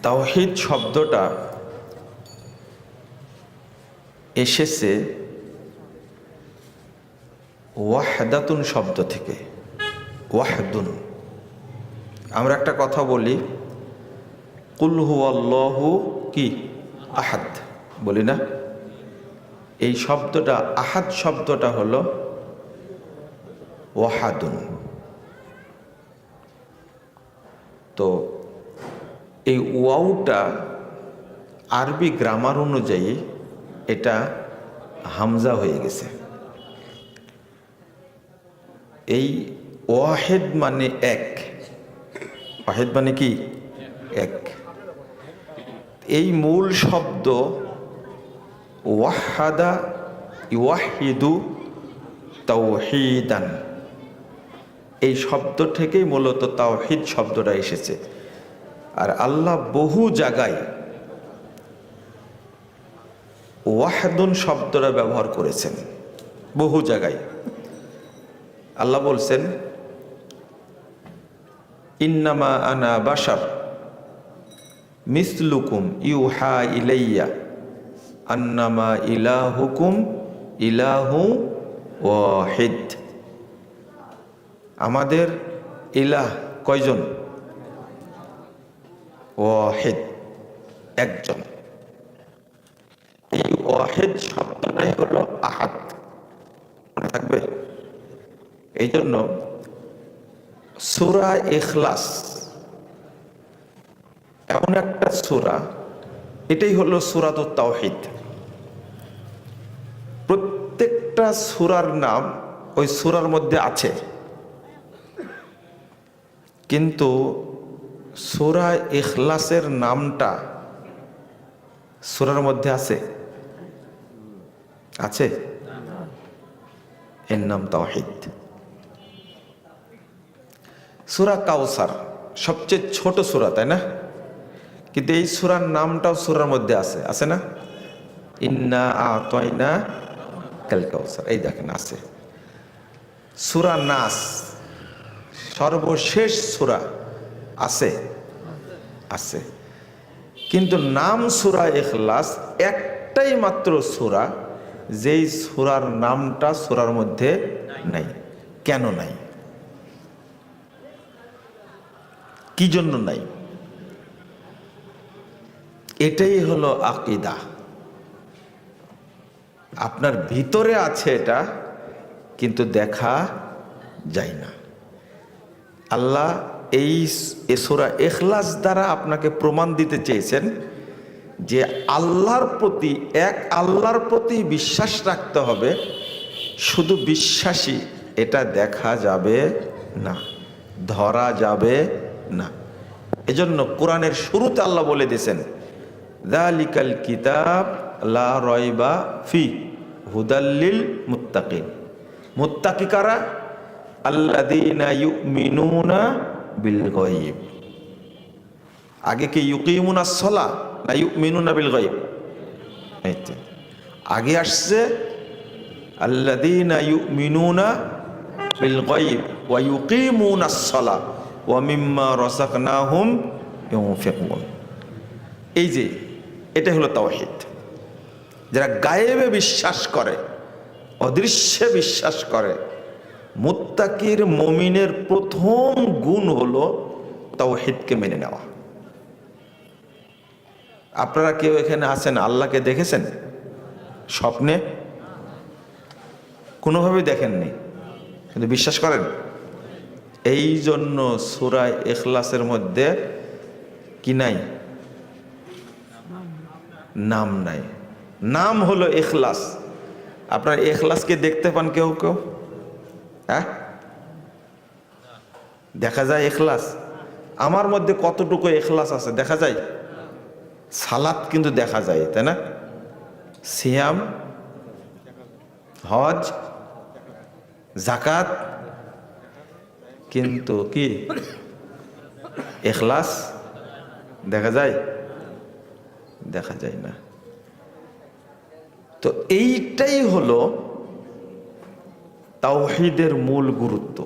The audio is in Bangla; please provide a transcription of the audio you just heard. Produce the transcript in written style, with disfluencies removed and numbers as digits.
তাওহীদ শব্দটা এসেছে ওয়াহদাতুন শব্দ থেকে। ওয়াহদুন, আমরা একটা কথা বলি, কুল হুয়াল্লাহু কি আহাদ বলি না? এই শব্দটা আহাদ শব্দটা হলো ওয়াহাদুন। তো এই ওয়াওটা আরবি গ্রামার অনুযায়ী এটা হামজা হয়ে গেছে। এই ওয়াহেদ মানে এক, ওয়াহেদ মানে কি এক। এই মূল শব্দ ওয়াহাদা ইওয়াহিদু তাওহীদান, এই শব্দ থেকেই মূলত তাওহীদ শব্দটা এসেছে। আর আল্লাহ বহু জায়গায় ওয়াহদুন শব্দটা ব্যবহার করেছেন, বহু জায়গায়। আল্লাহ বলছেন ইন্নামা আনা বাশার মিসলুকুম ইউহা ইলাইয়া আন্নামা ইলাহুকুম ইলাহু ওয়াহিদ। আমাদের ইলাহ কয়জন? ওয়াহিদ, একজন। এই ওয়াহিদ শব্দটাই হলো আহাদ, মনে থাকবে। এই জন্য সূরা ইখলাস এমন একটা সূরা, এটাই হলো সূরাতুত তাওহীদ। প্রত্যেকটা সূরার নাম ওই সূরার মধ্যে আছে, কিন্তু সূরা ইখলাসের নামটা সূরার মধ্যে আছে? আছে? এর নাম তাওহীদ। সূরা কাউসার সবচেয়ে ছোট সূরা, তাই না? কিন্তু এই সূরার নামটাও সূরার মধ্যে আছে, আছে না? ইন্না আ'তাইনা কাল কাউসার, এই দেখেন আছে। সূরা নাস সর্বশেষ সূরা, আছে? আছে। কিন্তু নাম সূরা ইখলাস একটাই মাত্র সূরা, যেই সূরার নামটা সূরার মধ্যে নাই। কেন নাই? কি জন্য নাই? এটাই হলো আকীদা। আপনার ভিতরে আছে এটা, কিন্তু দেখা যায় না। আল্লাহ এই সূরা ইখলাস দ্বারা আপনাকে প্রমাণ দিতে চেয়েছেন যে আল্লাহর প্রতি, এক আল্লাহর প্রতি বিশ্বাস রাখতে হবে। শুধু বিশ্বাসী, এটা দেখা যাবে না, ধরা যাবে না। এজন্য কোরআনের শুরুতে আল্লাহ বলে দিয়েছেন যালিকাল কিতাব লা রাইবা ফি হুদাল্লিল মুত্তাকিন। মুত্তাকি কারা? আল্লাযীনা ইউমিনুনা বিল গায়ব। আগে কি ইউকিমুনাস সালাহ না ইউমিনুনা বিল গায়ব? আগে আসছে আল্লাযীনা ইউমিনুনা বিল গায়ব ওয়া ইউকিমুনাস সালাহ ওয়া মিম্মা রাযাকনাহুম ইউনফিকুন। এই যে এটা হলো তাওহীদ। যারা গায়েবে বিশ্বাস করে, অদৃশ্যে বিশ্বাস করে, মুত্তাকির মুমিনের প্রথম গুণ হলো তাওহীদকে মেনে নেওয়া। আপনারা কেউ এখানে আছেন আল্লাহকে দেখেছেন স্বপ্নে? কোনোভাবেই দেখেননি, কিন্তু বিশ্বাস করেন। এই জন্য সূরা ইখলাসের মধ্যে কি নাই? নাম নাই। নাম হলো ইখলাস। আপনার ইখলাসকে দেখতে পান কেউ কেউ? হ্যাঁ, দেখা যায় ইখলাস? আমার মধ্যে কতটুকু ইখলাস আছে দেখা যায়? সালাত কিন্তু দেখা যায়, তাই না? সিয়াম, হজ, যাকাত, কিন্তু কি ইখলাস দেখা যায়? দেখা যায় না। তো এইটাই হলো তাওহীদের মূল গুরুত্ব।